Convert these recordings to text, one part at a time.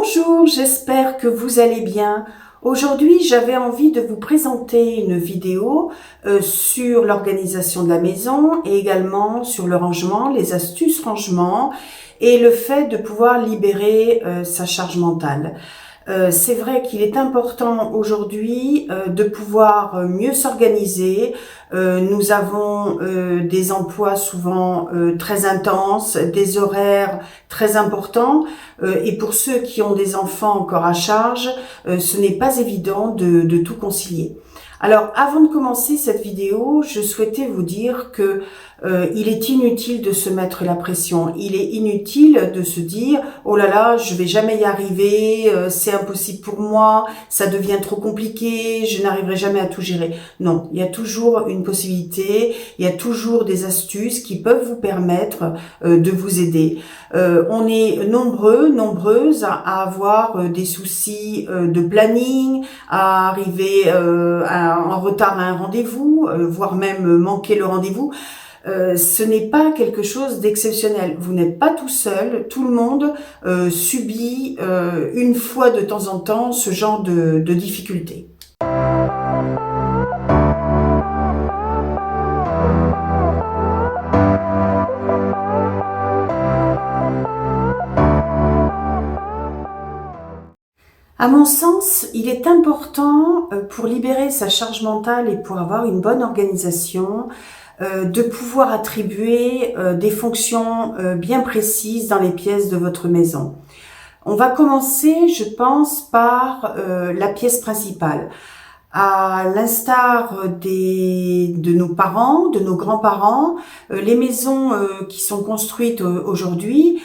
Bonjour, j'espère que vous allez bien. Aujourd'hui, j'avais envie de vous présenter une vidéo sur l'organisation de la maison et également sur le rangement, les astuces rangement et le fait de pouvoir libérer sa charge mentale. C'est vrai qu'il est important aujourd'hui de pouvoir mieux s'organiser. Nous avons des emplois souvent très intenses, des horaires très importants et pour ceux qui ont des enfants encore à charge, ce n'est pas évident de tout concilier. Alors, avant de commencer cette vidéo, je souhaitais vous dire que il est inutile de se mettre la pression. Il est inutile de se dire « Oh là là, je vais jamais y arriver, c'est impossible pour moi, ça devient trop compliqué, je n'arriverai jamais à tout gérer. » Non, il y a toujours une possibilité, il y a toujours des astuces qui peuvent vous permettre de vous aider. On est nombreuses à avoir des soucis de planning, à arriver en retard à un rendez-vous, voire même manquer le rendez-vous. Ce n'est pas quelque chose d'exceptionnel. Vous n'êtes pas tout seul. Tout le monde subit une fois de temps en temps ce genre de difficultés. À mon sens, il est important pour libérer sa charge mentale et pour avoir une bonne organisation de pouvoir attribuer des fonctions bien précises dans les pièces de votre maison. On va commencer, je pense, par la pièce principale. À l'instar de nos parents, de nos grands-parents, les maisons qui sont construites aujourd'hui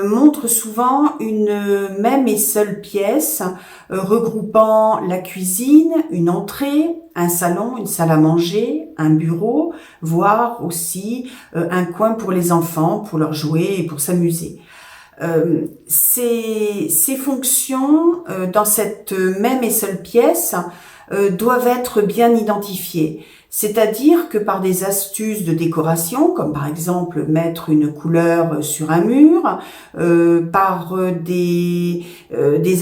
montrent souvent une même et seule pièce regroupant la cuisine, une entrée, un salon, une salle à manger, un bureau, voire aussi un coin pour les enfants, pour leur jouer et pour s'amuser. Ces fonctions dans cette même et seule pièce doivent être bien identifiées. C'est-à-dire que par des astuces de décoration, comme par exemple mettre une couleur sur un mur, par des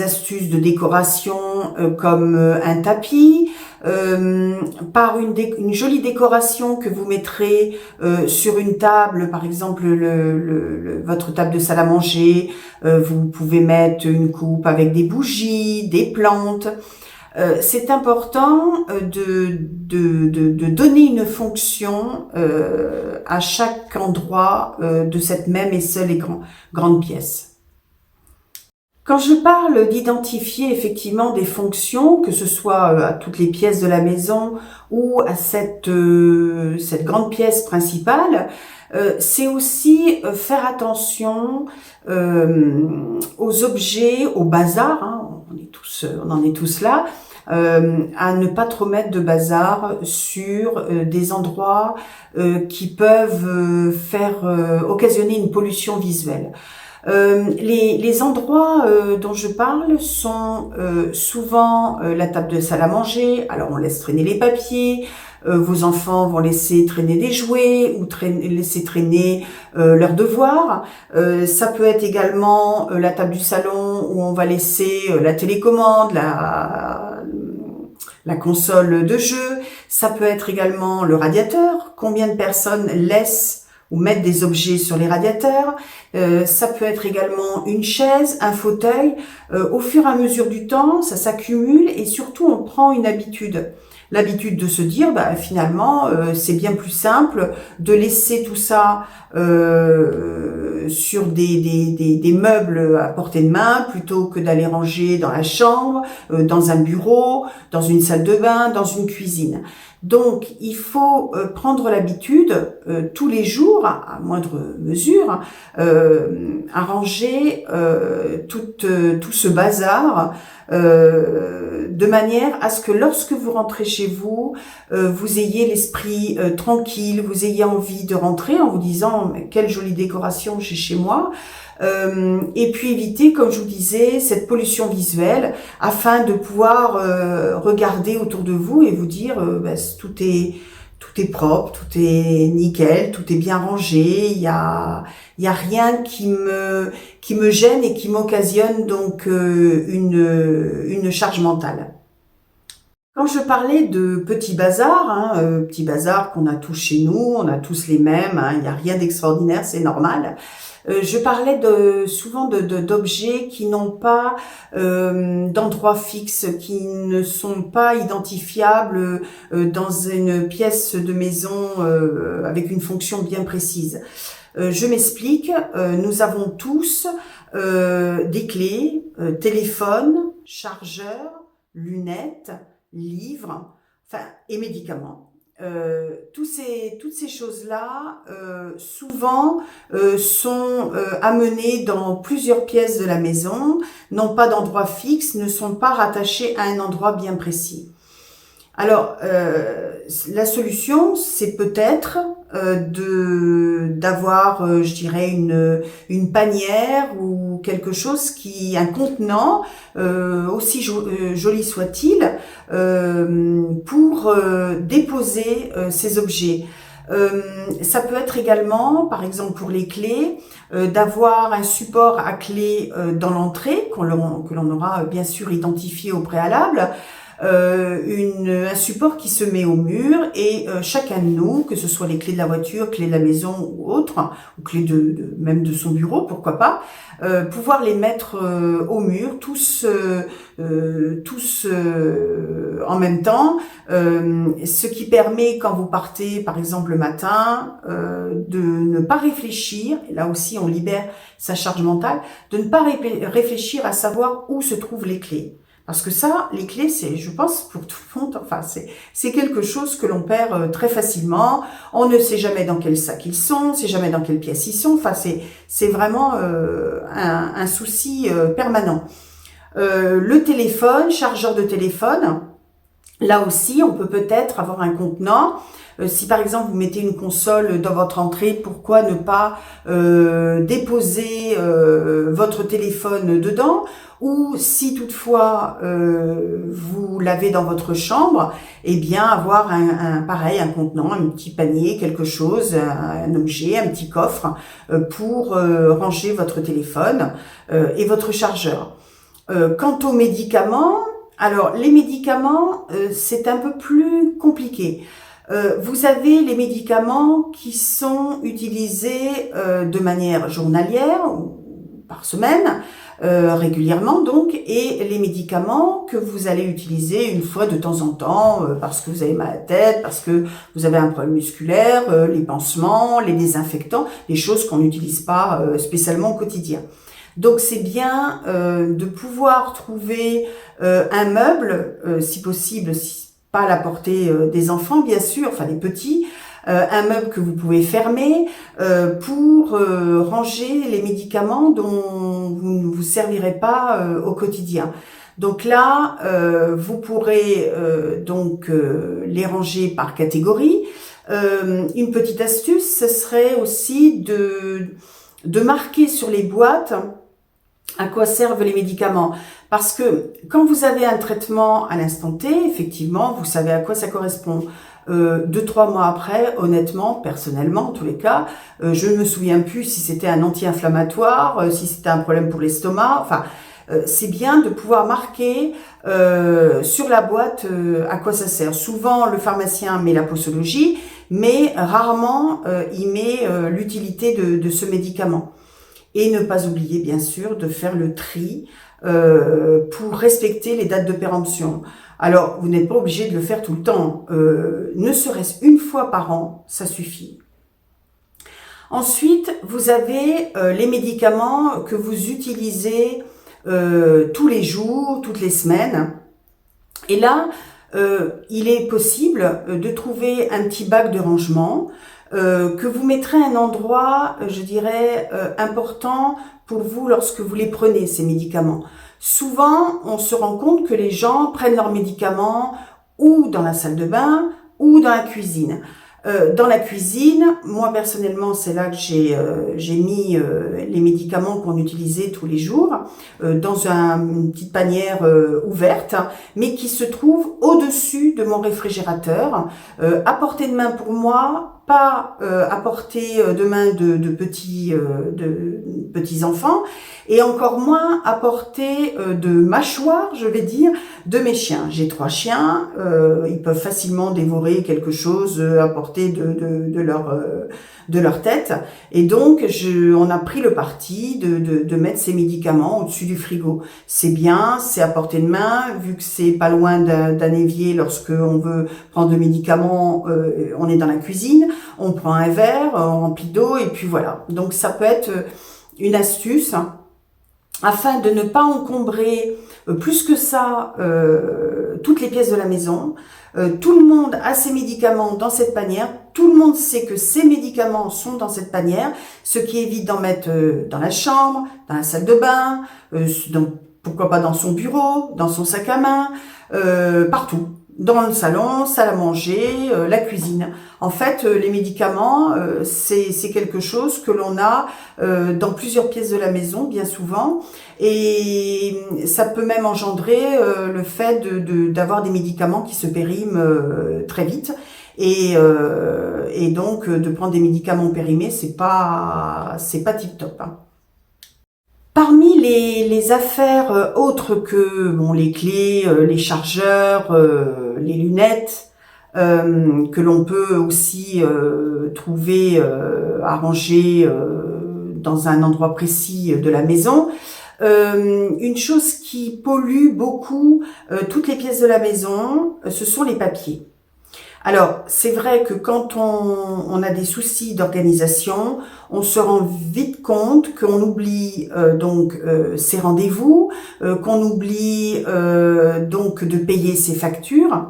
astuces de décoration comme un tapis, par une jolie décoration que vous mettrez sur une table, par exemple votre table de salle à manger, vous pouvez mettre une coupe avec des bougies, des plantes. C'est important de donner une fonction à chaque endroit de cette même et seule et grande pièce. Quand je parle d'identifier effectivement des fonctions, que ce soit à toutes les pièces de la maison ou à cette grande pièce principale, c'est aussi faire attention aux objets, au bazar, hein, on en est tous là, à ne pas trop mettre de bazar sur des endroits qui peuvent occasionner une pollution visuelle. Les endroits dont je parle sont souvent la table de salle à manger. Alors on laisse traîner les papiers, vos enfants vont laisser traîner des jouets ou laisser traîner leurs devoirs. Ça peut être également la table du salon où on va laisser la télécommande, la console de jeu. Ça peut être également le radiateur. Combien de personnes laissent ou mettre des objets sur les radiateurs. Ça peut être également une chaise, un fauteuil. Au fur et à mesure du temps, ça s'accumule et surtout on prend une habitude. L'habitude de se dire, finalement, c'est bien plus simple de laisser tout ça sur des meubles à portée de main plutôt que d'aller ranger dans la chambre, dans un bureau, dans une salle de bain, dans une cuisine. Donc, il faut prendre l'habitude tous les jours, à moindre mesure, à ranger tout ce bazar de manière à ce que lorsque vous rentrez chez vous, vous ayez l'esprit tranquille, vous ayez envie de rentrer en vous disant « quelle jolie décoration j'ai chez moi ». Et puis éviter, comme je vous disais, cette pollution visuelle afin de pouvoir regarder autour de vous et vous dire tout tout est propre, tout est nickel, tout est bien rangé. Il y a rien qui me gêne et qui m'occasionne donc une charge mentale. Quand je parlais de petits bazars, petits bazars qu'on a tous chez nous, on a tous les mêmes, il n'y a rien d'extraordinaire, c'est normal. Je parlais souvent d'objets qui n'ont pas d'endroit fixe, qui ne sont pas identifiables dans une pièce de maison avec une fonction bien précise. Je m'explique, nous avons tous des clés, téléphone, chargeur, lunettes, livres, enfin et médicaments. Toutes ces choses-là, souvent, sont amenées dans plusieurs pièces de la maison, n'ont pas d'endroit fixe, ne sont pas rattachées à un endroit bien précis. Alors, la solution, c'est peut-être d'avoir, je dirais, une panière ou quelque chose un contenant, aussi joli soit-il, pour déposer ces objets. Ça peut être également, par exemple pour les clés, d'avoir un support à clé dans l'entrée, que l'on aura bien sûr identifié au préalable, un support qui se met au mur et chacun de nous, que ce soit les clés de la voiture, clés de la maison ou autres, ou clés même de son bureau, pourquoi pas, pouvoir les mettre au mur, tous en même temps, ce qui permet quand vous partez par exemple le matin de ne pas réfléchir, et là aussi on libère sa charge mentale, de ne pas réfléchir à savoir où se trouvent les clés. Parce que ça, les clés, c'est, je pense, pour tout le monde, enfin, c'est quelque chose que l'on perd très facilement. On ne sait jamais dans quel sac ils sont, on ne sait jamais dans quelle pièce ils sont. Enfin, c'est vraiment un souci permanent. Le téléphone, chargeur de téléphone, là aussi, on peut peut-être avoir un contenant. Si par exemple vous mettez une console dans votre entrée, pourquoi ne pas déposer votre téléphone dedans? Ou si toutefois vous l'avez dans votre chambre, eh bien avoir pareil, un contenant, un petit panier, quelque chose, un objet, un petit coffre pour ranger votre téléphone et votre chargeur. Quant aux médicaments, alors les médicaments, c'est un peu plus compliqué. Vous avez les médicaments qui sont utilisés de manière journalière ou par semaine, régulièrement donc, et les médicaments que vous allez utiliser une fois de temps en temps parce que vous avez mal à la tête, parce que vous avez un problème musculaire, les pansements, les désinfectants, des choses qu'on n'utilise pas spécialement au quotidien. Donc c'est bien de pouvoir trouver un meuble, si possible, pas à la portée des enfants bien sûr, enfin des petits, un meuble que vous pouvez fermer pour ranger les médicaments dont vous ne vous servirez pas au quotidien. Donc là, vous pourrez les ranger par catégorie. Une petite astuce, ce serait aussi de marquer sur les boîtes à quoi servent les médicaments. Parce que quand vous avez un traitement à l'instant T, effectivement, vous savez à quoi ça correspond. 2-3 mois après, honnêtement, personnellement, en tous les cas, je ne me souviens plus si c'était un anti-inflammatoire, si c'était un problème pour l'estomac. Enfin, c'est bien de pouvoir marquer sur la boîte à quoi ça sert. Souvent, le pharmacien met la posologie, mais rarement il met l'utilité de ce médicament. Et ne pas oublier, bien sûr, de faire le tri pour respecter les dates de péremption. Alors, vous n'êtes pas obligé de le faire tout le temps. Ne serait-ce une fois par an, ça suffit. Ensuite, vous avez les médicaments que vous utilisez tous les jours, toutes les semaines. Et là, il est possible de trouver un petit bac de rangement que vous mettrez à un endroit, je dirais, important pour vous lorsque vous les prenez, ces médicaments. Souvent, on se rend compte que les gens prennent leurs médicaments ou dans la salle de bain ou dans la cuisine. Dans la cuisine, moi personnellement, c'est là que j'ai mis les médicaments qu'on utilisait tous les jours dans une petite panière ouverte, mais qui se trouve au-dessus de mon réfrigérateur, à portée de main pour moi, pas à portée de main de petits enfants, et encore moins à portée de mâchoire, je vais dire, de mes chiens. J'ai 3 chiens, ils peuvent facilement dévorer quelque chose à portée de leur tête, et donc on a pris le parti de mettre ces médicaments au-dessus du frigo. C'est bien, c'est à portée de main, vu que c'est pas loin d'un évier. Lorsque on veut prendre le médicament, on est dans la cuisine, on prend un verre, on remplit d'eau, et puis voilà. Donc ça peut être une astuce afin de ne pas encombrer plus que ça toutes les pièces de la maison. Tout le monde a ses médicaments dans cette panière, tout le monde sait que ces médicaments sont dans cette panière, ce qui évite d'en mettre dans la chambre, dans la salle de bain, pourquoi pas dans son bureau, dans son sac à main, partout. Dans le salon, salle à manger, la cuisine. En fait, les médicaments, c'est quelque chose que l'on a dans plusieurs pièces de la maison, bien souvent, et ça peut même engendrer le fait d'avoir des médicaments qui se périment très vite, et donc de prendre des médicaments périmés, c'est pas tip top, hein. Parmi les affaires autres que les clés, les chargeurs, les lunettes, que l'on peut aussi trouver arrangées dans un endroit précis de la maison, une chose qui pollue beaucoup toutes les pièces de la maison, ce sont les papiers. Alors, c'est vrai que quand on a des soucis d'organisation, on se rend vite compte qu'on oublie ses rendez-vous, qu'on oublie donc de payer ses factures.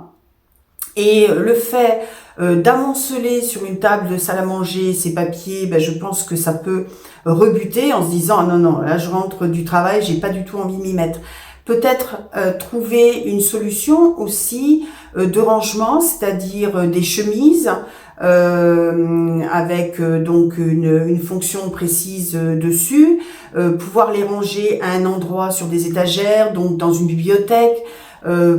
Et le fait d'amonceler sur une table de salle à manger ces papiers, je pense que ça peut rebuter en se disant « Ah non, là je rentre du travail, j'ai pas du tout envie de m'y mettre ». Peut-être trouver une solution aussi de rangement, c'est-à-dire des chemises avec donc une fonction précise dessus, pouvoir les ranger à un endroit sur des étagères, donc dans une bibliothèque,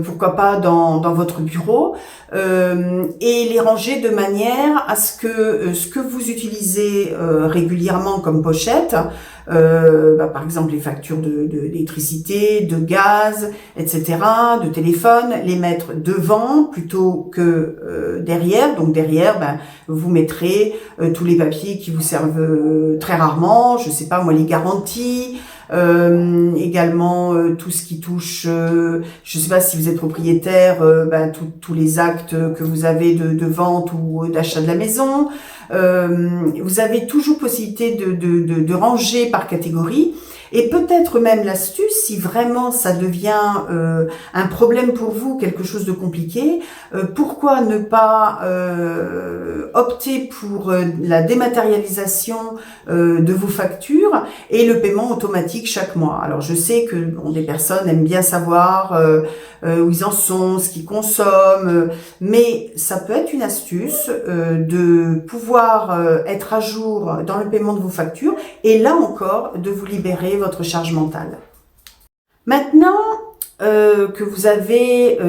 pourquoi pas dans votre bureau, et les ranger de manière à ce que vous utilisez régulièrement comme pochette, par exemple les factures d'électricité, de gaz, etc., de téléphone, les mettre devant plutôt que derrière. Donc derrière, vous mettrez tous les papiers qui vous servent très rarement, je sais pas moi, les garanties, également tout ce qui touche, je sais pas si vous êtes propriétaire, tous les actes que vous avez de vente ou d'achat de la maison. Vous avez toujours possibilité de ranger par catégorie, et peut-être même l'astuce, si vraiment ça devient un problème pour vous, quelque chose de compliqué, pourquoi ne pas opter pour la dématérialisation de vos factures et le paiement automatique chaque mois. Alors je sais que des personnes aiment bien savoir où ils en sont, ce qu'ils consomment, mais ça peut être une astuce de pouvoir être à jour dans le paiement de vos factures, et là encore de vous libérer votre charge mentale. Maintenant que vous avez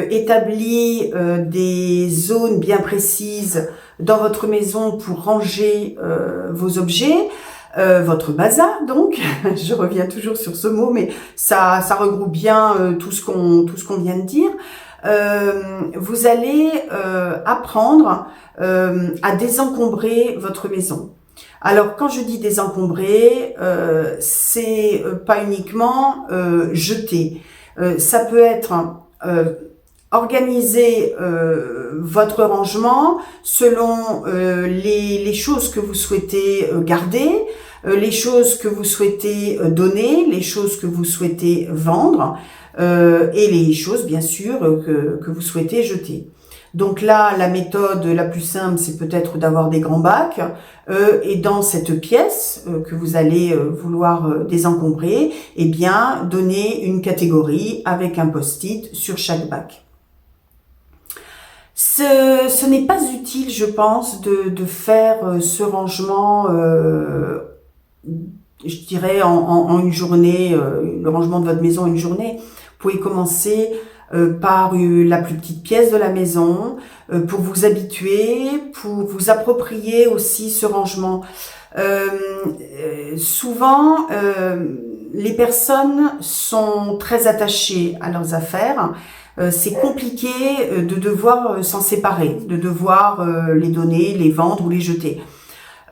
établi des zones bien précises dans votre maison pour ranger vos objets, votre bazar, donc, je reviens toujours sur ce mot, mais ça regroupe bien tout ce qu'on vient de dire. Vous allez apprendre à désencombrer votre maison. Alors, quand je dis désencombrer, c'est pas uniquement jeter. Ça peut être organiser votre rangement selon les choses que vous souhaitez garder, les choses que vous souhaitez donner, les choses que vous souhaitez vendre, et les choses bien sûr que vous souhaitez jeter. Donc là, la méthode la plus simple, c'est peut-être d'avoir des grands bacs, et dans cette pièce que vous allez vouloir désencombrer, eh bien, donner une catégorie avec un post-it sur chaque bac. Ce n'est pas utile, je pense, de faire ce rangement, je dirais, en une journée, le rangement de votre maison en une journée. Vous pouvez commencer par la plus petite pièce de la maison, pour vous habituer, pour vous approprier aussi ce rangement. Souvent, les personnes sont très attachées à leurs affaires. C'est compliqué de devoir s'en séparer, de devoir les donner, les vendre ou les jeter.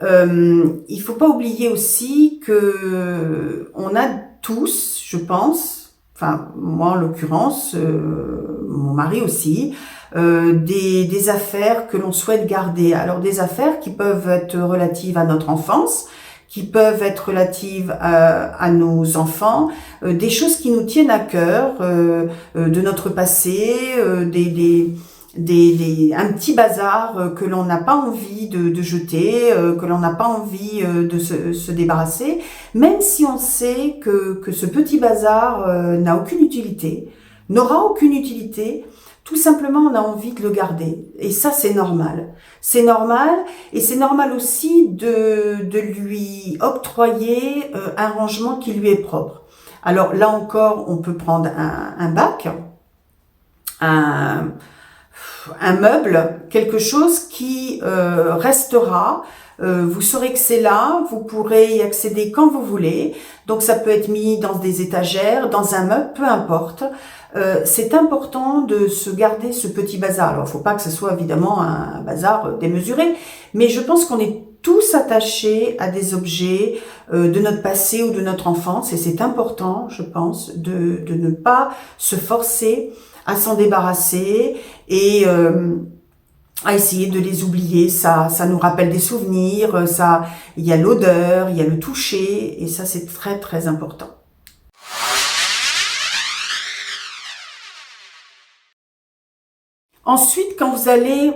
Il faut pas oublier aussi que on a tous, je pense, enfin moi en l'occurrence, mon mari aussi, des affaires que l'on souhaite garder. Alors des affaires qui peuvent être relatives à notre enfance, qui peuvent être relatives à nos enfants, des choses qui nous tiennent à cœur, de notre passé, un petit bazar que l'on n'a pas envie de jeter, que l'on n'a pas envie de se débarrasser, même si on sait que ce petit bazar n'a aucune utilité, n'aura aucune utilité. Tout simplement, on a envie de le garder. Et ça, c'est normal. C'est normal. Et c'est normal aussi de lui octroyer un rangement qui lui est propre. Alors là encore, on peut prendre un bac, un meuble, quelque chose qui restera. Vous saurez que c'est là, vous pourrez y accéder quand vous voulez. Donc ça peut être mis dans des étagères, dans un meuble, peu importe. C'est important de se garder ce petit bazar. Alors, il ne faut pas que ce soit évidemment un bazar démesuré, mais je pense qu'on est tous attachés à des objets de notre passé ou de notre enfance, et c'est important, je pense, de ne pas se forcer à s'en débarrasser et à essayer de les oublier. Ça nous rappelle des souvenirs, il y a l'odeur, il y a le toucher, et ça c'est très très important. Ensuite, quand vous allez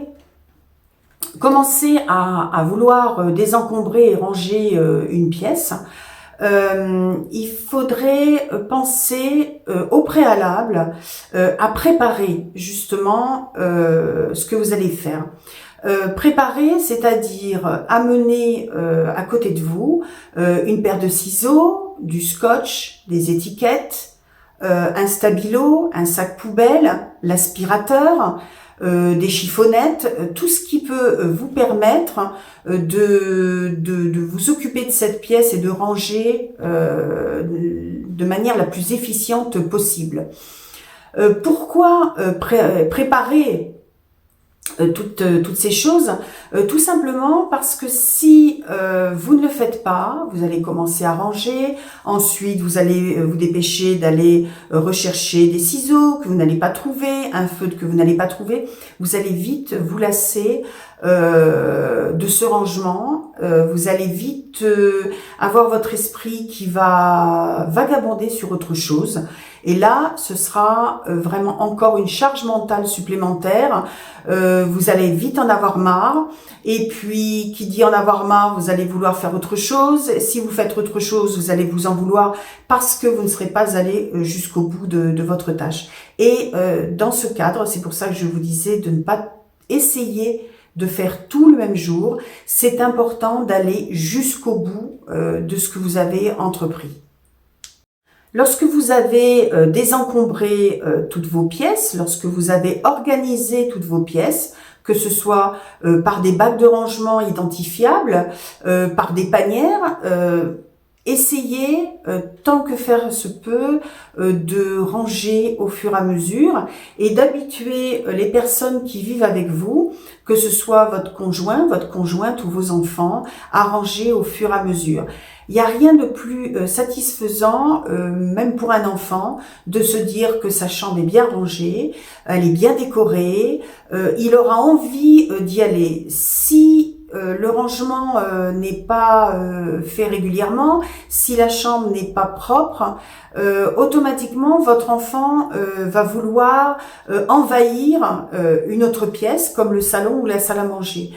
commencer à vouloir désencombrer et ranger une pièce, il faudrait penser au préalable à préparer justement ce que vous allez faire. Préparer, c'est-à-dire amener à côté de vous une paire de ciseaux, du scotch, des étiquettes, un stabilo, un sac poubelle, l'aspirateur, des chiffonnettes, tout ce qui peut vous permettre de vous occuper de cette pièce et de ranger de manière la plus efficiente possible. Pourquoi préparer toutes ces choses? Tout simplement parce que si vous ne le faites pas, vous allez commencer à ranger, ensuite vous allez vous dépêcher d'aller rechercher des ciseaux que vous n'allez pas trouver, un feutre que vous n'allez pas trouver, vous allez vite vous lasser de ce rangement, vous allez vite avoir votre esprit qui va vagabonder sur autre chose. Et là, ce sera vraiment encore une charge mentale supplémentaire. Vous allez vite en avoir marre. Et puis, qui dit en avoir marre, vous allez vouloir faire autre chose. Si vous faites autre chose, vous allez vous en vouloir parce que vous ne serez pas allé jusqu'au bout de votre tâche. Et dans ce cadre, c'est pour ça que je vous disais de ne pas essayer de faire tout le même jour. C'est important d'aller jusqu'au bout de ce que vous avez entrepris. Lorsque vous avez désencombré toutes vos pièces, lorsque vous avez organisé toutes vos pièces, que ce soit par des bacs de rangement identifiables, par des panières, essayez, tant que faire se peut, de ranger au fur et à mesure et d'habituer les personnes qui vivent avec vous, que ce soit votre conjoint, votre conjointe ou vos enfants, à ranger au fur et à mesure. Il n'y a rien de plus satisfaisant, même pour un enfant, de se dire que sa chambre est bien rangée, elle est bien décorée, il aura envie d'y aller. Si le rangement n'est pas fait régulièrement, si la chambre n'est pas propre, automatiquement votre enfant va vouloir envahir une autre pièce comme le salon ou la salle à manger.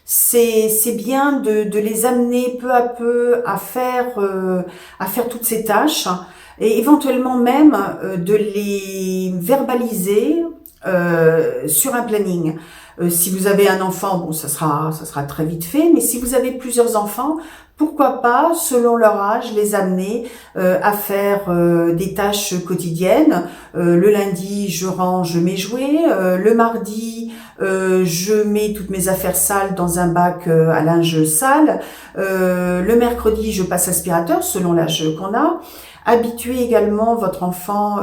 C'est bien de les amener peu à peu à faire toutes ces tâches et éventuellement même de les verbaliser sur un planning. Si vous avez un enfant, bon, ça sera très vite fait, mais si vous avez plusieurs enfants, pourquoi pas, selon leur âge, les amener à faire des tâches quotidiennes. Le lundi, je range mes jouets. Le mardi, je mets toutes mes affaires sales dans un bac à linge sale. Le mercredi, je passe aspirateur, selon l'âge qu'on a. Habituez également votre enfant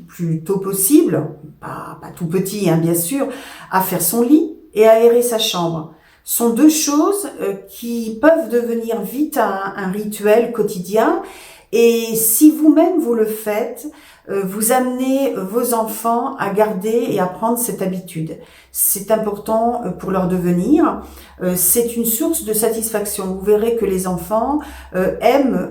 plus tôt possible, pas tout petit bien sûr, à faire son lit et à aérer sa chambre. Sont deux choses qui peuvent devenir vite un rituel quotidien. Et si vous-même vous le faites, vous amenez vos enfants à garder et à prendre cette habitude. C'est important pour leur devenir. C'est une source de satisfaction. Vous verrez que les enfants aiment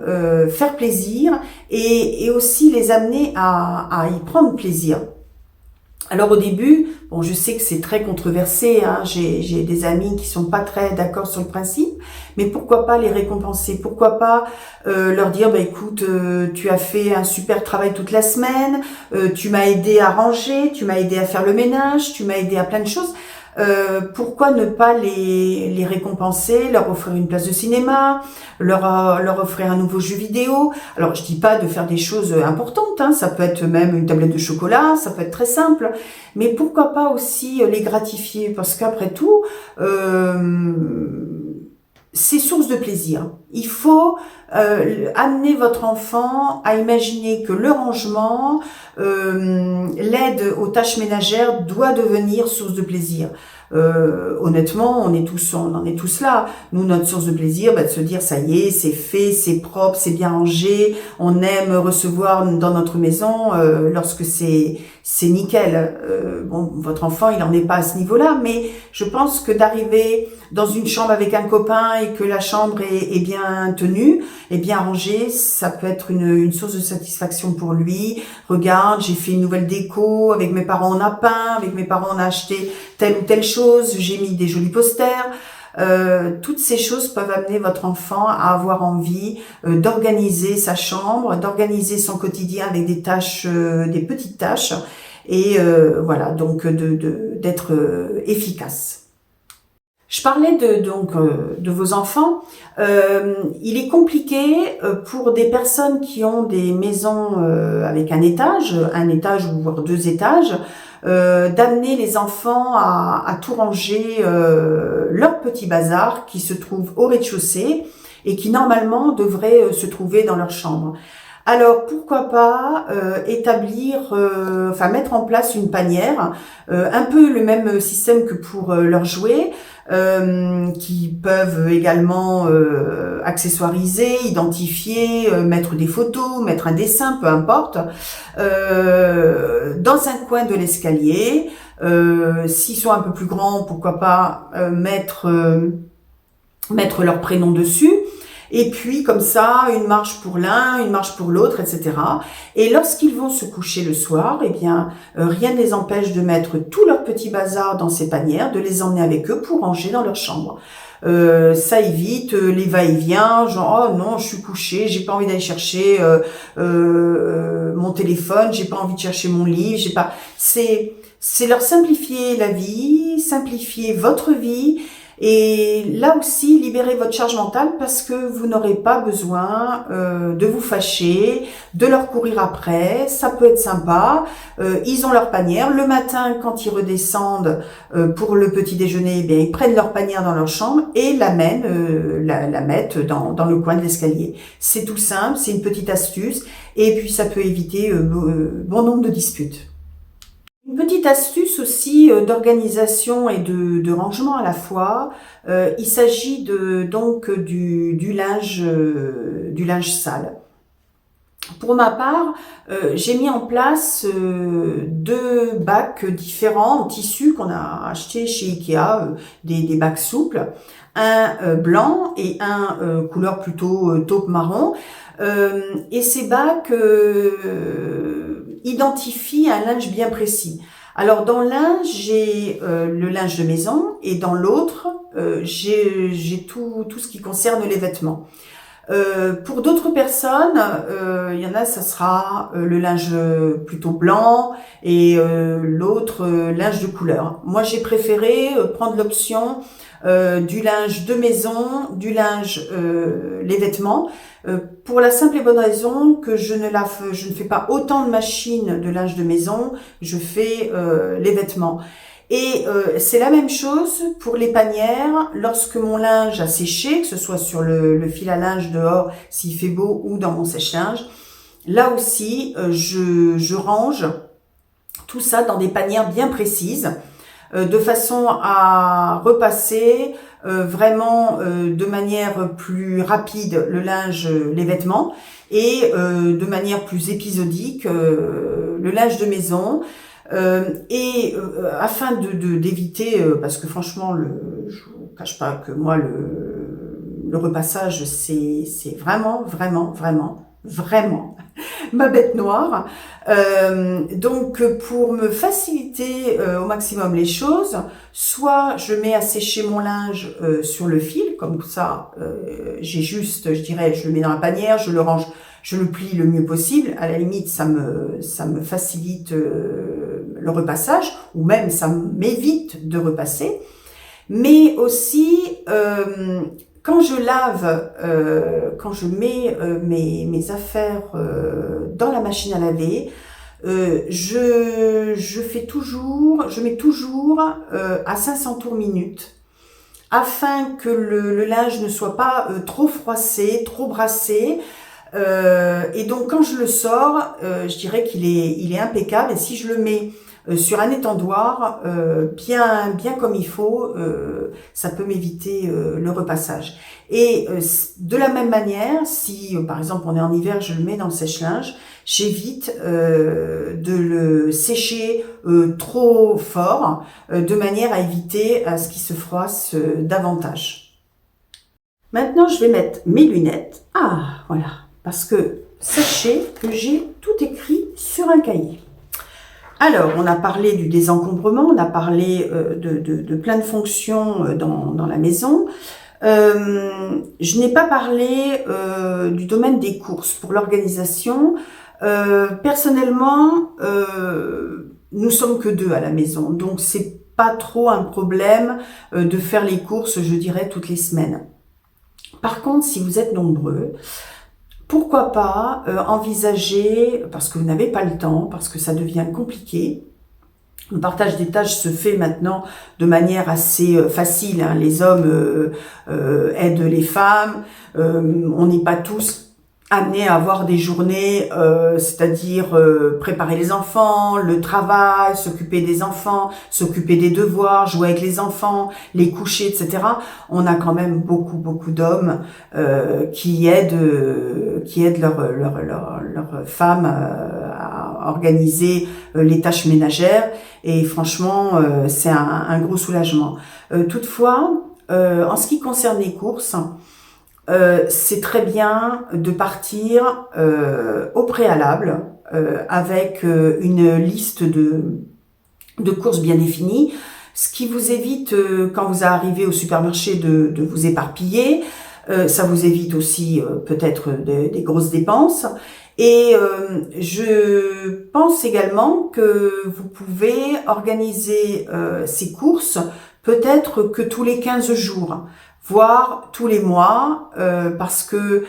faire plaisir et aussi les amener à y prendre plaisir. Alors au début, bon, je sais que c'est très controversé, j'ai des amis qui sont pas très d'accord sur le principe, mais pourquoi pas les récompenser? Pourquoi pas leur dire, bah écoute, tu as fait un super travail toute la semaine, tu m'as aidé à ranger, tu m'as aidé à faire le ménage, tu m'as aidé à plein de choses. Pourquoi ne pas les récompenser, leur offrir une place de cinéma, leur offrir un nouveau jeu vidéo. Alors je dis pas de faire des choses importantes, ça peut être même une tablette de chocolat, ça peut être très simple, mais pourquoi pas aussi les gratifier, parce qu'après tout, c'est source de plaisir. Il faut amener votre enfant à imaginer que le rangement, l'aide aux tâches ménagères doit devenir source de plaisir. Honnêtement, on en est tous là. Nous, notre source de plaisir, de se dire ça y est, c'est fait, c'est propre, c'est bien rangé. On aime recevoir dans notre maison lorsque c'est nickel. Bon, votre enfant, il en est pas à ce niveau-là, mais je pense que d'arriver dans une chambre avec un copain et que la chambre est bien tenue, et bien rangée, ça peut être une source de satisfaction pour lui. Regarde, j'ai fait une nouvelle déco, avec mes parents on a peint, avec mes parents on a acheté telle ou telle chose, j'ai mis des jolis posters. Toutes ces choses peuvent amener votre enfant à avoir envie d'organiser sa chambre, d'organiser son quotidien avec des tâches, des petites tâches, et voilà, donc d'être efficace. Je parlais de vos enfants. Il est compliqué pour des personnes qui ont des maisons avec un étage ou voire 2 étages, d'amener les enfants à tout ranger leur petit bazar qui se trouve au rez-de-chaussée et qui normalement devrait se trouver dans leur chambre. Alors pourquoi pas mettre en place une panière, un peu le même système que pour leurs jouets, qui peuvent également accessoiriser, identifier, mettre des photos, mettre un dessin, peu importe, dans un coin de l'escalier. S'ils sont un peu plus grands, pourquoi pas mettre leur prénom dessus. Et puis comme ça, une marche pour l'un, une marche pour l'autre, etc. Et lorsqu'ils vont se coucher le soir, rien ne les empêche de mettre tout leur petit bazar dans ces panières, de les emmener avec eux pour ranger dans leur chambre. Ça évite les va-et-vient, genre oh non, je suis couché, j'ai pas envie d'aller chercher mon téléphone, j'ai pas envie de chercher mon livre, c'est leur simplifier la vie, simplifier votre vie. Et là aussi, libérez votre charge mentale parce que vous n'aurez pas besoin de vous fâcher, de leur courir après. Ça peut être sympa. Ils ont leur panière. Le matin, quand ils redescendent pour le petit déjeuner, ils prennent leur panière dans leur chambre et la mettent dans le coin de l'escalier. C'est tout simple, c'est une petite astuce et puis ça peut éviter bon nombre de disputes. Une petite astuce aussi d'organisation et de rangement à la fois. Il s'agit du linge sale. Pour ma part, j'ai mis en place 2 bacs différents en tissu qu'on a acheté chez Ikea, des bacs souples, un blanc et un couleur plutôt taupe marron. Et ces bacs identifient un linge bien précis. Alors dans l'un, j'ai le linge de maison et dans l'autre, j'ai tout ce qui concerne les vêtements. Pour d'autres personnes, il y en a, ça sera le linge plutôt blanc et l'autre linge de couleur. Moi, j'ai préféré prendre l'option du linge de maison, du linge, les vêtements, pour la simple et bonne raison que je ne fais pas autant de machines de linge de maison, je fais les vêtements. Et c'est la même chose pour les panières. Lorsque mon linge a séché, que ce soit sur le fil à linge dehors s'il fait beau ou dans mon sèche-linge, là aussi je range tout ça dans des panières bien précises, de façon à repasser vraiment de manière plus rapide le linge, les vêtements, et de manière plus épisodique le linge de maison. Afin d'éviter, parce que franchement, je vous cache pas que moi le repassage c'est vraiment ma bête noire. Donc pour me faciliter au maximum les choses, soit je mets à sécher mon linge sur le fil, comme ça j'ai juste, je dirais, je le mets dans la panière, je le range, je le plie le mieux possible. À la limite, ça me facilite le repassage, ou même ça m'évite de repasser. Mais aussi, quand je lave, quand je mets mes affaires dans la machine à laver, je mets toujours à 500 tours minute, afin que le linge ne soit pas trop froissé, trop brassé. Et donc quand je le sors, je dirais qu'il est impeccable. Et si je le mets sur un étendoir bien comme il faut, ça peut m'éviter le repassage. Et de la même manière, si par exemple on est en hiver, je le mets dans le sèche-linge, j'évite de le sécher trop fort, de manière à éviter à ce qu'il se froisse davantage. Maintenant, je vais mettre mes lunettes. Ah, voilà. Parce que sachez que j'ai tout écrit sur un cahier. Alors, on a parlé du désencombrement, on a parlé de plein de fonctions dans la maison. Je n'ai pas parlé du domaine des courses pour l'organisation. Personnellement, nous sommes que 2 à la maison, donc c'est pas trop un problème de faire les courses, je dirais, toutes les semaines. Par contre, si vous êtes nombreux, pourquoi pas envisager, parce que vous n'avez pas le temps, parce que ça devient compliqué. Le partage des tâches se fait maintenant de manière assez facile, hein. Les hommes aident les femmes, on n'est pas tous amenés à avoir des journées, c'est-à-dire préparer les enfants, le travail, s'occuper des enfants, s'occuper des devoirs, jouer avec les enfants, les coucher, etc. On a quand même beaucoup d'hommes qui aident leurs femmes à organiser les tâches ménagères, et franchement c'est un gros soulagement. Toutefois, en ce qui concerne les courses, c'est très bien de partir au préalable avec une liste de courses bien définies, ce qui vous évite, quand vous arrivez au supermarché, de vous éparpiller. Ça vous évite aussi peut-être des grosses dépenses. Et je pense également que vous pouvez organiser ces courses peut-être que tous les 15 jours, voire tous les mois, parce que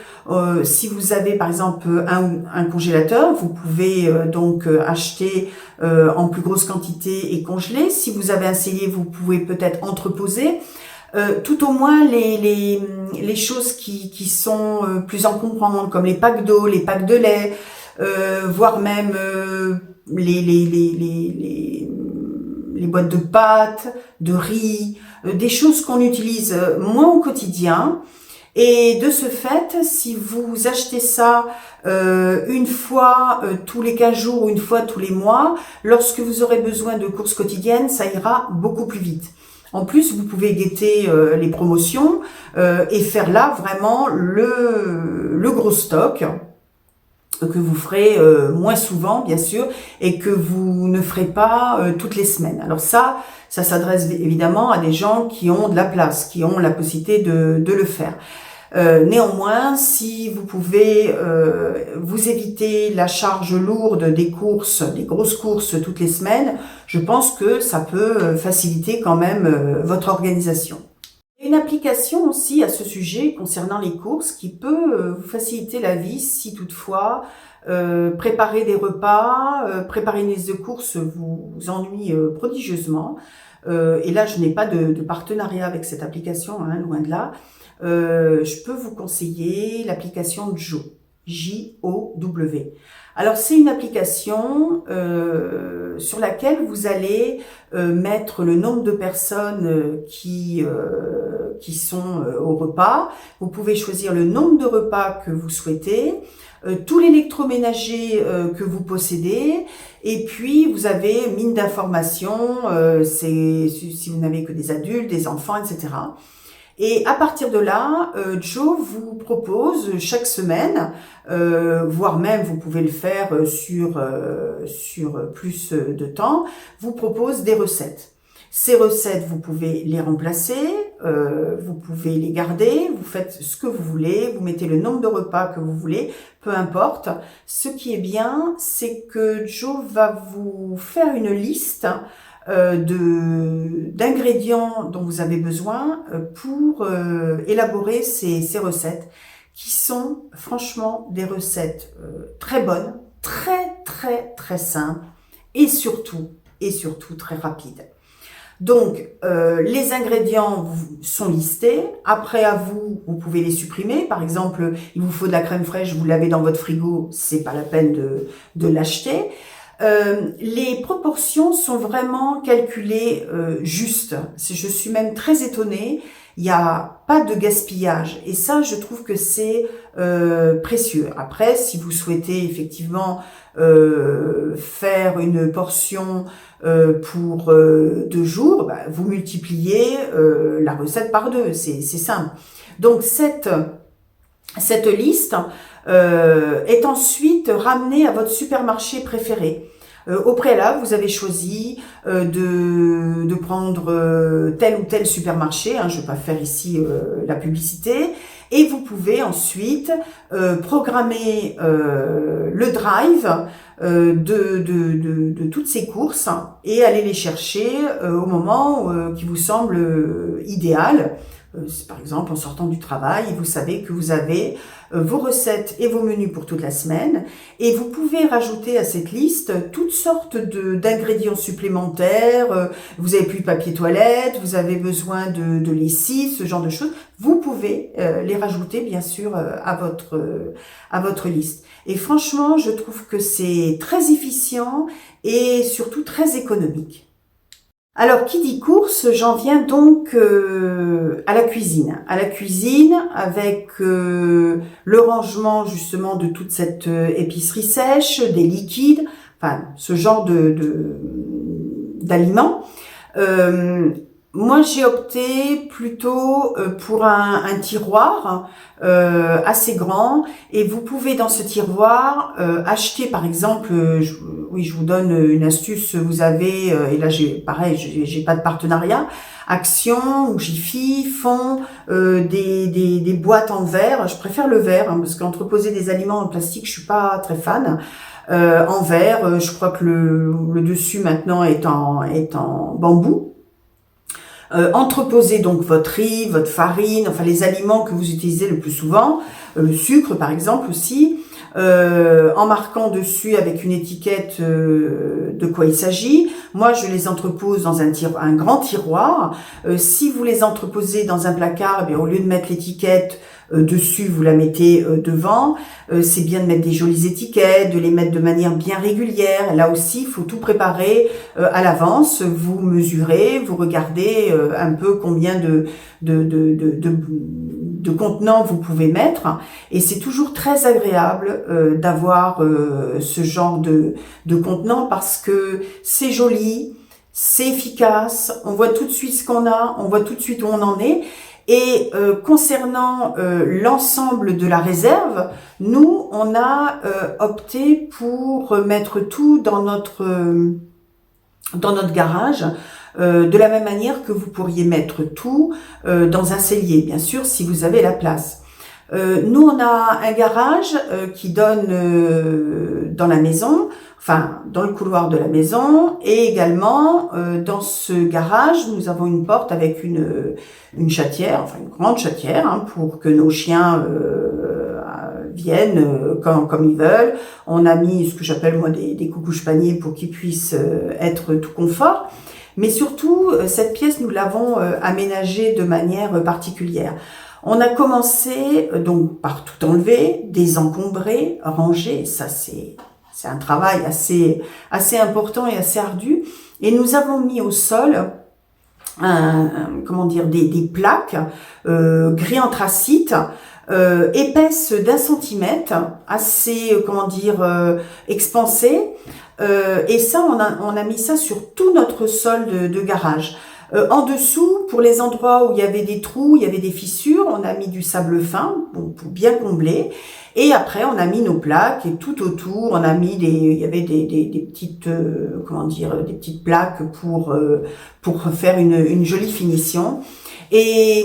si vous avez par exemple un congélateur, vous pouvez donc acheter en plus grosse quantité et congeler. Si vous avez un cellier, vous pouvez peut-être entreposer. Tout au moins les choses qui sont plus encombrantes, comme les packs d'eau, les packs de lait, voire même les boîtes de pâtes, de riz, des choses qu'on utilise moins au quotidien. Et de ce fait, si vous achetez ça une fois tous les 15 jours ou une fois tous les mois, lorsque vous aurez besoin de courses quotidiennes, ça ira beaucoup plus vite. En plus, vous pouvez guetter les promotions et faire là vraiment le gros stock que vous ferez moins souvent, bien sûr, et que vous ne ferez pas toutes les semaines. Alors ça s'adresse évidemment à des gens qui ont de la place, qui ont la possibilité de le faire. Néanmoins, si vous pouvez vous éviter la charge lourde des courses, des grosses courses toutes les semaines, je pense que ça peut faciliter quand même votre organisation. Une application aussi à ce sujet concernant les courses qui peut vous faciliter la vie si toutefois préparer des repas, préparer une liste de courses vous ennuie prodigieusement. Et là, je n'ai pas de partenariat avec cette application, hein, loin de là. Je peux vous conseiller l'application Jow, J-O-W. Alors, c'est une application sur laquelle vous allez mettre le nombre de personnes qui sont au repas. Vous pouvez choisir le nombre de repas que vous souhaitez, tout l'électroménager que vous possédez, et puis vous avez mine d'informations, c'est si vous n'avez que des adultes, des enfants, etc. Et à partir de là, Jow vous propose chaque semaine, voire même vous pouvez le faire sur plus de temps, vous propose des recettes. Ces recettes, vous pouvez les remplacer, vous pouvez les garder, vous faites ce que vous voulez, vous mettez le nombre de repas que vous voulez, peu importe. Ce qui est bien, c'est que Jow va vous faire une liste d'ingrédients dont vous avez besoin pour élaborer ces recettes qui sont franchement des recettes très bonnes, très simples et surtout très rapides. Donc, les ingrédients sont listés. Après, à vous, vous pouvez les supprimer. Par exemple, il vous faut de la crème fraîche, vous l'avez dans votre frigo, c'est pas la peine de l'acheter. Les proportions sont vraiment calculées justes. Je suis même très étonnée. Il n'y a pas de gaspillage et ça, je trouve que c'est précieux. Après, si vous souhaitez effectivement faire une portion pour 2 jours, bah, vous multipliez la recette par 2. C'est simple. Donc cette liste est ensuite ramenée à votre supermarché préféré. Au préalable, vous avez choisi de prendre tel ou tel supermarché, hein, je ne vais pas faire ici la publicité, et vous pouvez ensuite programmer le drive de toutes ces courses et aller les chercher au moment qui vous semble idéal. Par exemple, en sortant du travail, vous savez que vous avez vos recettes et vos menus pour toute la semaine et vous pouvez rajouter à cette liste toutes sortes d'ingrédients supplémentaires. Vous avez plus de papier toilette, vous avez besoin de lessive, ce genre de choses. Vous pouvez les rajouter bien sûr à votre liste. Et franchement, je trouve que c'est très efficient et surtout très économique. Alors, qui dit course, j'en viens donc à la cuisine. À la cuisine avec le rangement justement de toute cette épicerie sèche, des liquides, enfin ce genre d'aliments. Moi, j'ai opté plutôt pour un tiroir assez grand et vous pouvez dans ce tiroir acheter par exemple, je vous donne une astuce, vous avez, et là j'ai pas de partenariat, Action ou Jiffy font des boîtes en verre, je préfère le verre hein, parce qu'entreposer des aliments en plastique, je suis pas très fan. En verre, je crois que le dessus maintenant est en bambou. Entreposez donc votre riz, votre farine, enfin les aliments que vous utilisez le plus souvent, le sucre par exemple aussi, en marquant dessus avec une étiquette de quoi il s'agit. Moi, je les entrepose dans un grand tiroir. Si vous les entreposez dans un placard, eh bien, au lieu de mettre l'étiquette dessus, vous la mettez devant. C'est bien de mettre des jolies étiquettes, de les mettre de manière bien régulière. Là aussi, il faut tout préparer à l'avance. Vous mesurez, vous regardez un peu combien de contenants vous pouvez mettre. Et c'est toujours très agréable d'avoir ce genre de contenant parce que c'est joli, c'est efficace. On voit tout de suite ce qu'on a, on voit tout de suite où on en est. Et concernant l'ensemble de la réserve, nous, on a opté pour mettre tout dans notre garage, de la même manière que vous pourriez mettre tout dans un cellier, bien sûr, si vous avez la place. Nous, on a un garage qui donne dans la maison, enfin dans le couloir de la maison, et également dans ce garage, nous avons une porte avec une chatière, enfin une grande chatière, hein, pour que nos chiens viennent comme ils veulent. On a mis ce que j'appelle moi des coucouches paniers pour qu'ils puissent être tout confort. Mais surtout, cette pièce, nous l'avons aménagée de manière particulière. On a commencé donc par tout enlever, désencombrer, ranger. Ça, c'est un travail assez important et assez ardu. Et nous avons mis au sol des plaques gris anthracite épaisses d'1 centimètre, assez expansées. Et ça, on a mis ça sur tout notre sol de garage. En dessous, pour les endroits où il y avait des trous, il y avait des fissures, on a mis du sable fin pour bien combler. Et après, on a mis nos plaques et tout autour, on a mis il y avait des petites, des petites plaques pour faire une jolie finition. Et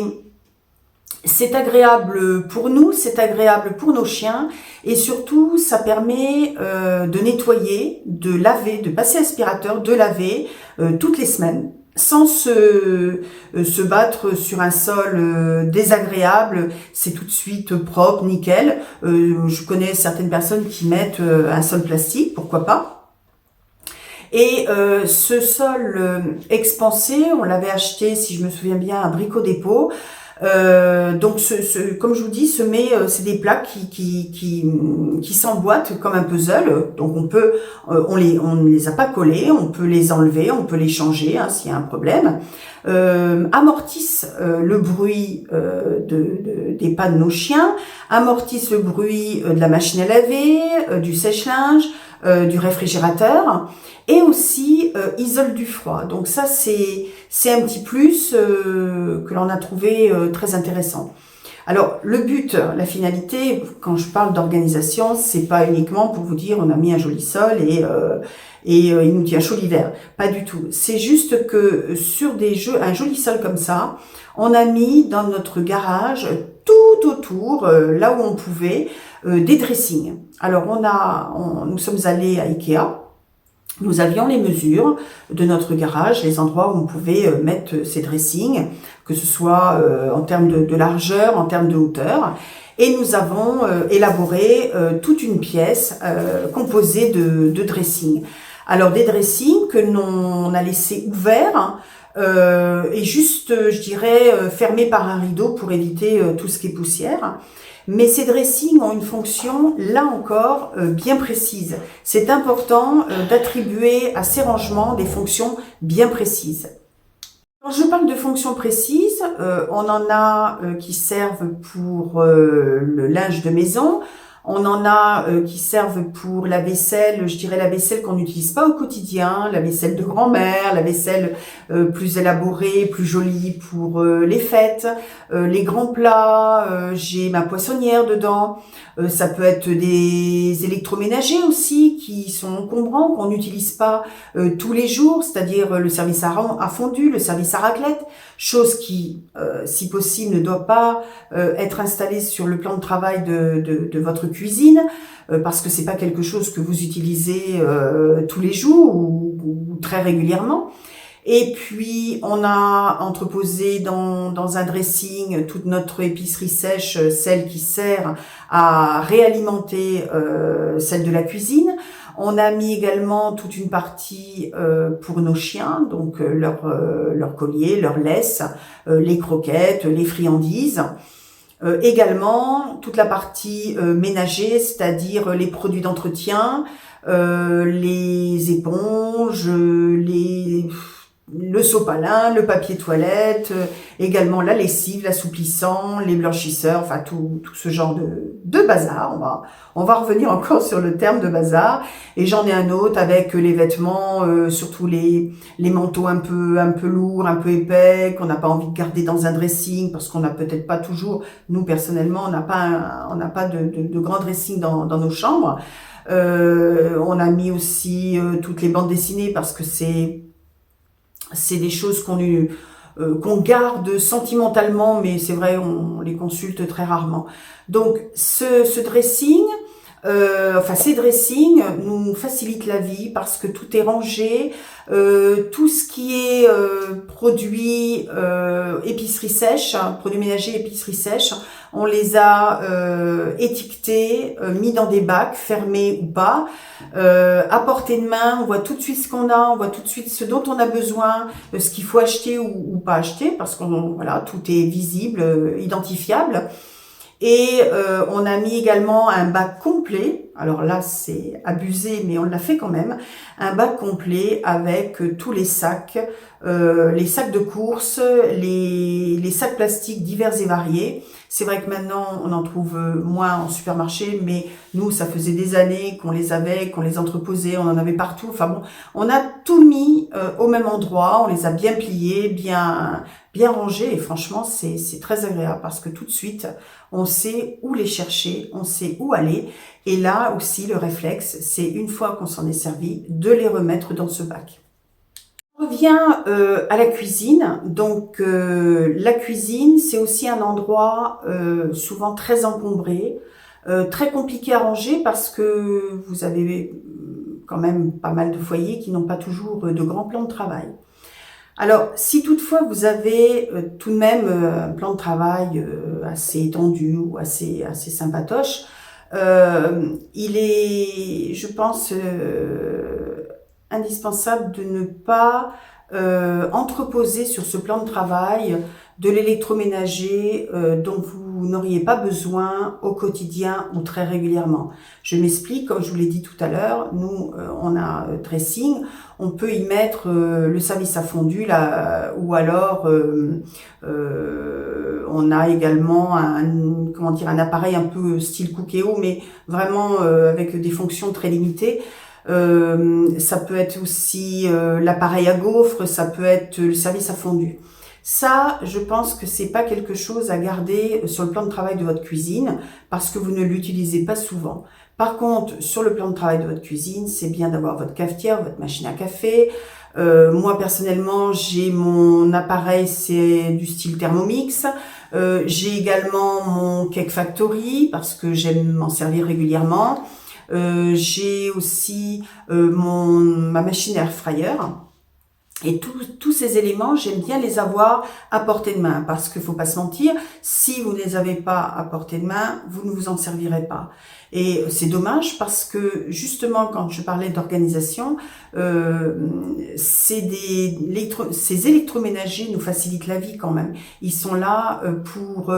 c'est agréable pour nous, c'est agréable pour nos chiens, et surtout ça permet de nettoyer, de laver, de passer aspirateur, de laver toutes les semaines, sans se battre sur un sol désagréable. C'est tout de suite propre, nickel. Je connais certaines personnes qui mettent un sol plastique, pourquoi pas. Et ce sol expansé, on l'avait acheté, si je me souviens bien, à Brico Dépôt. Donc, comme je vous dis, c'est des plaques qui s'emboîtent comme un puzzle. Donc, on ne les a pas collés, on peut les enlever, on peut les changer s'il y a un problème. Amortissent le bruit des pas de nos chiens, amortissent le bruit de la machine à laver, du sèche-linge, du réfrigérateur, et aussi isole du froid. Donc ça, c'est un petit plus que l'on a trouvé très intéressant. Alors le but, la finalité, quand je parle d'organisation, c'est pas uniquement pour vous dire on a mis un joli sol et il nous tient chaud l'hiver. Pas du tout. C'est juste que sur un joli sol comme ça, on a mis dans notre garage tout autour, là où on pouvait, des dressings. Alors nous sommes allés à Ikea. Nous avions les mesures de notre garage, les endroits où on pouvait mettre ces dressings, que ce soit en termes de largeur, en termes de hauteur. Et nous avons élaboré toute une pièce composée de dressings. Alors des dressings que l'on a laissés ouverts et juste, je dirais, fermés par un rideau pour éviter tout ce qui est poussière. Mais ces dressings ont une fonction, là encore, bien précise. C'est important d'attribuer à ces rangements des fonctions bien précises. Quand je parle de fonctions précises, on en a qui servent pour le linge de maison. On en a qui servent pour la vaisselle, je dirais la vaisselle qu'on n'utilise pas au quotidien, la vaisselle de grand-mère, la vaisselle plus élaborée, plus jolie pour les fêtes, les grands plats, j'ai ma poissonnière dedans. Ça peut être des électroménagers aussi qui sont encombrants, qu'on n'utilise pas tous les jours, c'est-à-dire le service à fondu, le service à raclette, chose qui, si possible, ne doit pas être installée sur le plan de travail de votre cuisine, parce que c'est pas quelque chose que vous utilisez tous les jours ou très régulièrement. Et puis, on a entreposé dans un dressing toute notre épicerie sèche, celle qui sert à réalimenter celle de la cuisine. On a mis également toute une partie pour nos chiens, donc leur collier, leur laisse, les croquettes, les friandises. Également, toute la partie ménager, c'est-à-dire les produits d'entretien, les éponges, le sopalin, le papier toilette, également la lessive, l'assouplissant, les blanchisseurs, enfin tout ce genre de bazar. On va revenir encore sur le terme de bazar. Et j'en ai un autre avec les vêtements, surtout les manteaux un peu lourds, un peu épais, qu'on n'a pas envie de garder dans un dressing parce qu'on n'a peut-être pas toujours, nous personnellement, on n'a pas de grand dressing dans nos chambres. On a mis aussi toutes les bandes dessinées parce que c'est des choses qu'on garde sentimentalement, mais c'est vrai, on les consulte très rarement. Donc ce dressing, ces dressings nous facilitent la vie parce que tout est rangé, tout ce qui est produits épicerie sèche, produits ménagers épicerie sèche, on les a étiquetés, mis dans des bacs, fermés ou pas, à portée de main, on voit tout de suite ce qu'on a, on voit tout de suite ce dont on a besoin, ce qu'il faut acheter ou pas acheter, parce qu'on voilà, tout est visible, identifiable. Et on a mis également un bac complet, alors là c'est abusé mais on l'a fait quand même, un bac complet avec tous les sacs de course, les sacs plastiques divers et variés. C'est vrai que maintenant on en trouve moins en supermarché, mais nous ça faisait des années qu'on les avait, qu'on les entreposait, on en avait partout. Enfin bon, on a tout mis au même endroit, on les a bien pliés, bien rangés, et franchement c'est très agréable parce que tout de suite on sait où les chercher, on sait où aller. Et là aussi, le réflexe, c'est une fois qu'on s'en est servi, de les remettre dans ce bac. On revient à la cuisine. Donc, la cuisine, c'est aussi un endroit souvent très encombré, très compliqué à ranger parce que vous avez quand même pas mal de foyers qui n'ont pas toujours de grands plans de travail. Alors, si toutefois vous avez tout de même un plan de travail assez étendu ou assez sympatoche, il est, je pense, indispensable de ne pas entreposer sur ce plan de travail de l'électroménager dont vous n'auriez pas besoin au quotidien ou très régulièrement. Je m'explique, comme je vous l'ai dit tout à l'heure, nous on a dressing, on peut y mettre le service à fondu là, ou alors on a également un appareil un peu style Cookéo, mais vraiment avec des fonctions très limitées. Ça peut être aussi l'appareil à gaufres, ça peut être le service à fondu. Ça, je pense que c'est pas quelque chose à garder sur le plan de travail de votre cuisine parce que vous ne l'utilisez pas souvent. Par contre, sur le plan de travail de votre cuisine, c'est bien d'avoir votre cafetière, votre machine à café. Moi, personnellement, j'ai mon appareil, c'est du style Thermomix. J'ai également mon Cake Factory parce que j'aime m'en servir régulièrement. J'ai aussi ma machine Air Fryer. Et tous ces éléments, j'aime bien les avoir à portée de main parce qu'il faut pas se mentir, si vous ne les avez pas à portée de main, vous ne vous en servirez pas. Et c'est dommage parce que justement, quand je parlais d'organisation, ces électroménagers nous facilitent la vie quand même. Ils sont là pour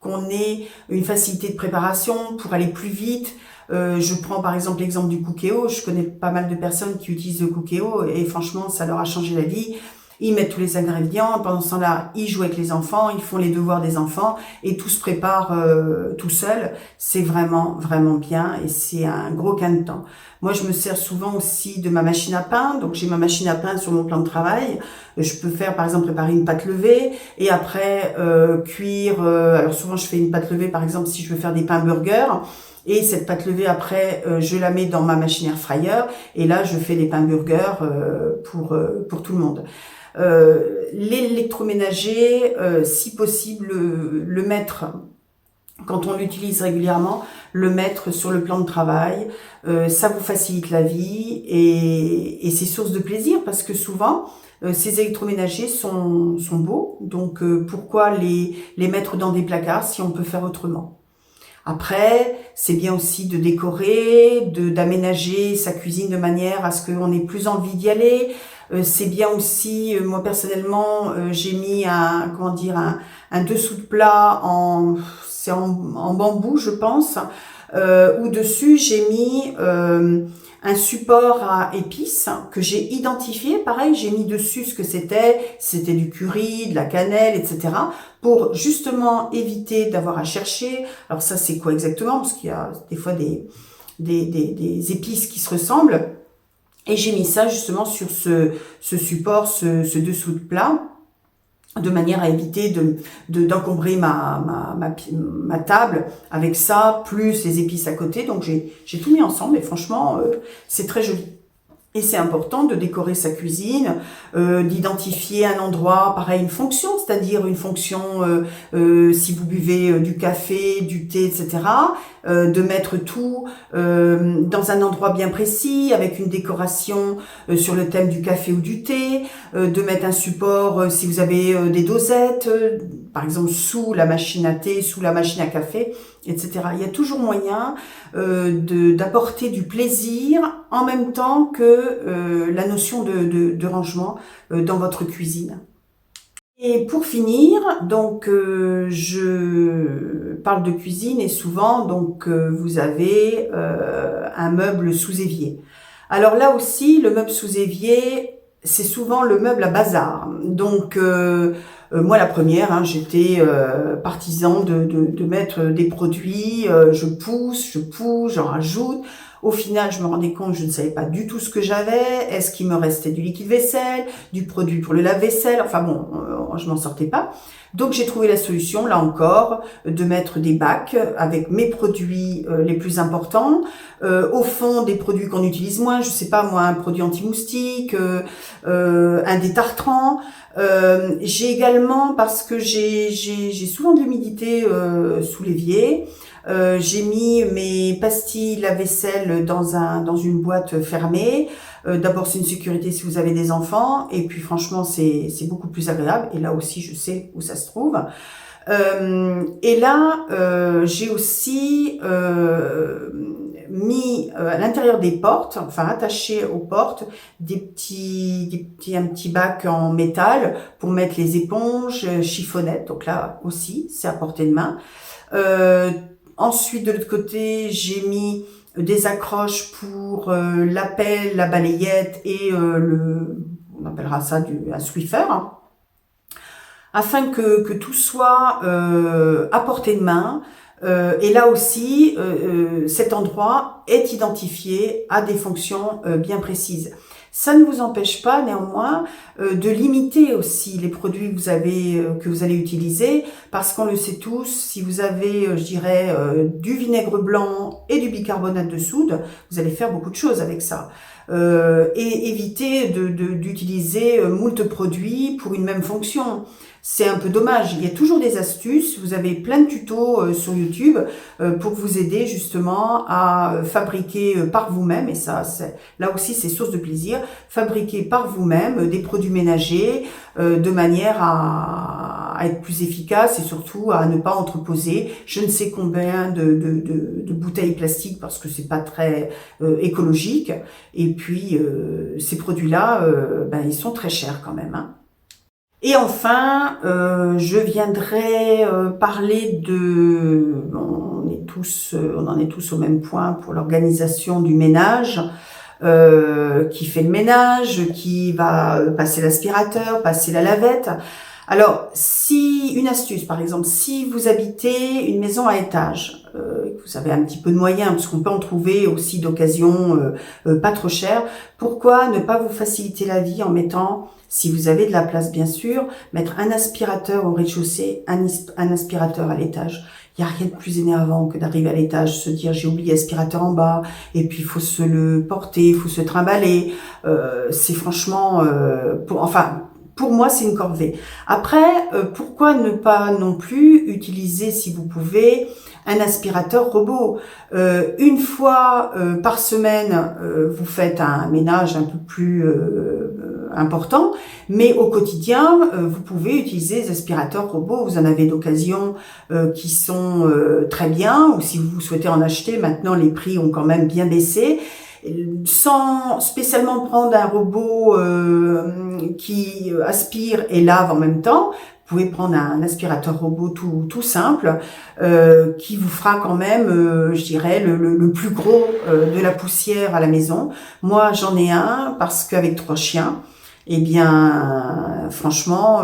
qu'on ait une facilité de préparation, pour aller plus vite. Je prends par exemple l'exemple du Cookéo. Je connais pas mal de personnes qui utilisent le Cookéo et franchement, ça leur a changé la vie. Ils mettent tous les ingrédients. Pendant ce temps-là, ils jouent avec les enfants, ils font les devoirs des enfants et tout se prépare tout seul. C'est vraiment, vraiment bien et c'est un gros gain de temps. Moi, je me sers souvent aussi de ma machine à pain. Donc, j'ai ma machine à pain sur mon plan de travail. Je peux faire, par exemple, préparer une pâte levée et après cuire. Alors, souvent, je fais une pâte levée, par exemple, si je veux faire des pains burgers. Et cette pâte levée, après, je la mets dans ma machine Air Fryer. Et là, je fais des pains burgers pour tout le monde. L'électroménager, si possible, le mettre, quand on l'utilise régulièrement, le mettre sur le plan de travail. Ça vous facilite la vie et c'est source de plaisir parce que souvent, ces électroménagers sont beaux. Donc, pourquoi les mettre dans des placards si on peut faire autrement ? Après, c'est bien aussi de décorer, d'aménager sa cuisine de manière à ce qu'on ait plus envie d'y aller. C'est bien aussi, moi personnellement, j'ai mis un dessous de plat en bambou, je pense, où dessus j'ai mis un support à épices que j'ai identifié. Pareil, j'ai mis dessus ce que c'était. C'était du curry, de la cannelle, etc. pour justement éviter d'avoir à chercher. Alors ça, c'est quoi exactement? Parce qu'il y a des fois des épices qui se ressemblent. Et j'ai mis ça justement sur ce support, ce dessous de plat, de manière à éviter d'encombrer ma table avec ça, plus les épices à côté. Donc j'ai tout mis ensemble et franchement, c'est très joli. Et c'est important de décorer sa cuisine, d'identifier un endroit, pareil, une fonction, c'est-à-dire une fonction, si vous buvez du café, du thé, etc., de mettre tout dans un endroit bien précis, avec une décoration sur le thème du café ou du thé, de mettre un support, si vous avez des dosettes, par exemple sous la machine à thé, sous la machine à café, etc. Il y a toujours moyen d'apporter du plaisir en même temps que la notion de rangement dans votre cuisine. Et pour finir, donc je parle de cuisine et souvent donc vous avez un meuble sous évier. Alors là aussi, le meuble sous évier, c'est souvent le meuble à bazar. Donc moi la première, hein, j'étais partisan de mettre des produits, je pousse, j'en rajoute. Au final, je me rendais compte que je ne savais pas du tout ce que j'avais. Est-ce qu'il me restait du liquide vaisselle, du produit pour le lave-vaisselle? Enfin bon, je m'en sortais pas. Donc j'ai trouvé la solution, là encore, de mettre des bacs avec mes produits les plus importants. Au fond, des produits qu'on utilise moins, je sais pas moi, un produit anti-moustique, un détartrant. J'ai également, parce que j'ai souvent de l'humidité sous l'évier, j'ai mis mes pastilles lave-vaisselle dans une boîte fermée. D'abord, c'est une sécurité si vous avez des enfants, et puis franchement, c'est beaucoup plus agréable. Et là aussi, je sais où ça se trouve. Et là, j'ai aussi mis à l'intérieur des portes, enfin attaché aux portes, un petit bac en métal pour mettre les éponges, chiffonnettes. Donc là aussi, c'est à portée de main. Ensuite, de l'autre côté, j'ai mis des accroches pour la pelle, la balayette et on appellera ça un Swiffer, hein, afin que tout soit à portée de main. Et là aussi, cet endroit est identifié à des fonctions bien précises. Ça ne vous empêche pas néanmoins de limiter aussi les produits que vous allez utiliser, parce qu'on le sait tous, si vous avez, je dirais, du vinaigre blanc et du bicarbonate de soude, vous allez faire beaucoup de choses avec ça. Et éviter d'utiliser moult produits pour une même fonction. C'est un peu dommage. Il y a toujours des astuces. Vous avez plein de tutos sur YouTube pour vous aider justement à fabriquer par vous-même. Et ça, là aussi, c'est source de plaisir. Fabriquer par vous-même des produits ménagers de manière à être plus efficace et surtout à ne pas entreposer je ne sais combien de bouteilles plastiques parce que c'est pas très écologique. Et puis, ces produits-là, ils sont très chers quand même, hein. Et enfin, je viendrai parler on en est tous au même point pour l'organisation du ménage, qui fait le ménage, qui va passer l'aspirateur, passer la lavette. Alors, une astuce, par exemple, si vous habitez une maison à étage, que vous avez un petit peu de moyens, parce qu'on peut en trouver aussi d'occasion pas trop cher, pourquoi ne pas vous faciliter la vie en mettant, si vous avez de la place bien sûr, mettre un aspirateur au rez-de-chaussée, un aspirateur à l'étage. Il n'y a rien de plus énervant que d'arriver à l'étage, se dire j'ai oublié l'aspirateur en bas, et puis il faut se le porter, il faut se trimballer. C'est franchement, pour moi, c'est une corvée. Après, pourquoi ne pas non plus utiliser, si vous pouvez, un aspirateur robot. Une fois par semaine, vous faites un ménage un peu plus important, mais au quotidien, vous pouvez utiliser des aspirateurs robots. Vous en avez d'occasion qui sont très bien, ou si vous souhaitez en acheter, maintenant les prix ont quand même bien baissé. Sans spécialement prendre un robot qui aspire et lave en même temps, vous pouvez prendre un aspirateur robot tout simple qui vous fera quand même, je dirais, le plus gros de la poussière à la maison. Moi, j'en ai un parce qu'avec 3 chiens, eh bien, franchement,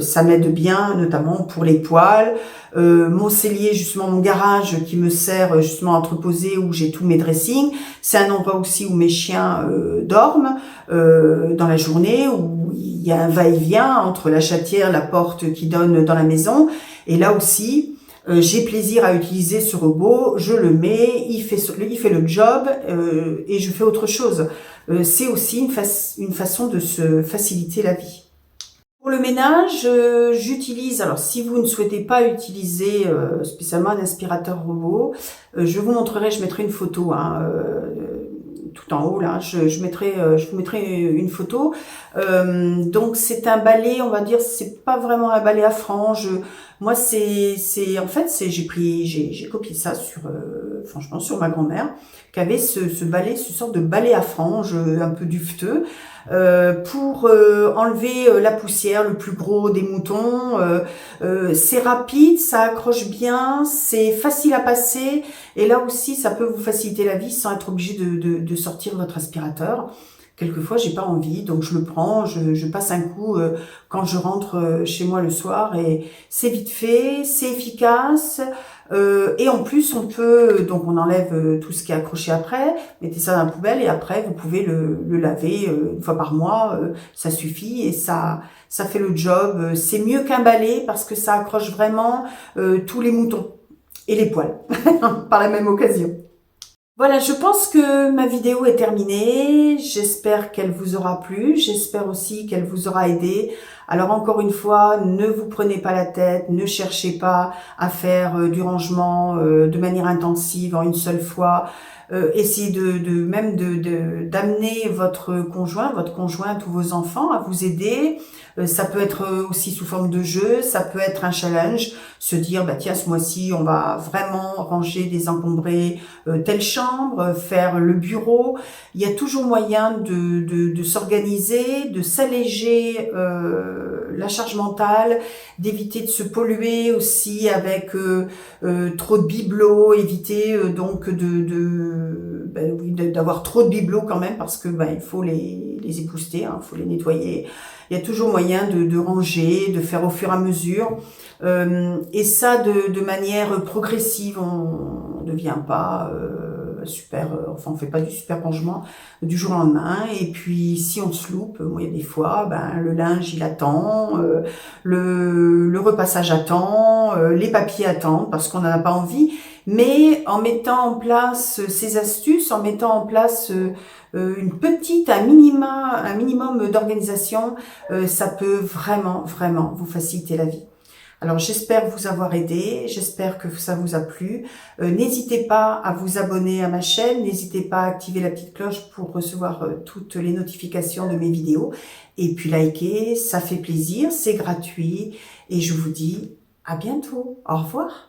ça m'aide bien, notamment pour les poêles. Mon cellier, justement, mon garage qui me sert justement à entreposer où j'ai tous mes dressings. C'est un endroit aussi où mes chiens dorment dans la journée, où il y a un va-et-vient entre la chatière, la porte qui donne dans la maison. Et là aussi, j'ai plaisir à utiliser ce robot, je le mets, il fait le job et je fais autre chose. c'est aussi une façon de se faciliter la vie. Pour le ménage, j'utilise, alors si vous ne souhaitez pas utiliser spécialement un aspirateur robot, je vous montrerai, je mettrai une photo hein, tout en haut là, je vous mettrai une photo. Donc c'est un balai, on va dire, c'est pas vraiment un balai à franges. Moi en fait j'ai copié ça sur franchement sur ma grand-mère qui avait ce balai, ce sorte de balai à franges un peu duveteux. Pour enlever la poussière, le plus gros des moutons. C'est rapide, ça accroche bien, c'est facile à passer et là aussi ça peut vous faciliter la vie sans être obligé de sortir votre aspirateur. Quelquefois j'ai pas envie, donc je le prends, je passe un coup quand je rentre chez moi le soir et c'est vite fait, c'est efficace. Et en plus, donc on enlève tout ce qui est accroché après, mettez ça dans la poubelle et après vous pouvez le laver une fois par mois, ça suffit et ça fait le job. C'est mieux qu'un balai parce que ça accroche vraiment tous les moutons et les poils par la même occasion. Voilà, je pense que ma vidéo est terminée. J'espère qu'elle vous aura plu. J'espère aussi qu'elle vous aura aidé. Alors encore une fois, ne vous prenez pas la tête, ne cherchez pas à faire du rangement de manière intensive en une seule fois. Essayez d'amener votre conjointe ou vos enfants à vous aider. Ça peut être aussi sous forme de jeu, ça peut être un challenge, se dire bah tiens ce mois-ci on va vraiment ranger, désencombrer telle chambre, faire le bureau. Il y a toujours moyen de s'organiser, de s'alléger la charge mentale, d'éviter de se polluer aussi avec trop de bibelots, éviter donc d'avoir trop de bibelots quand même parce que il faut les épousseter, hein, il faut les nettoyer. Il y a toujours moyen de ranger, de faire au fur et à mesure. Et ça de manière progressive, on ne devient pas enfin on fait pas du super rangement du jour au lendemain. Et puis si on se loupe, il y a des fois, le linge il attend, le repassage attend, les papiers attendent parce qu'on n'en a pas envie. Mais en mettant en place ces astuces, en mettant en place un minimum d'organisation, ça peut vraiment, vraiment vous faciliter la vie. Alors j'espère vous avoir aidé, j'espère que ça vous a plu. N'hésitez pas à vous abonner à ma chaîne, n'hésitez pas à activer la petite cloche pour recevoir toutes les notifications de mes vidéos. Et puis liker, ça fait plaisir, c'est gratuit. Et je vous dis à bientôt. Au revoir.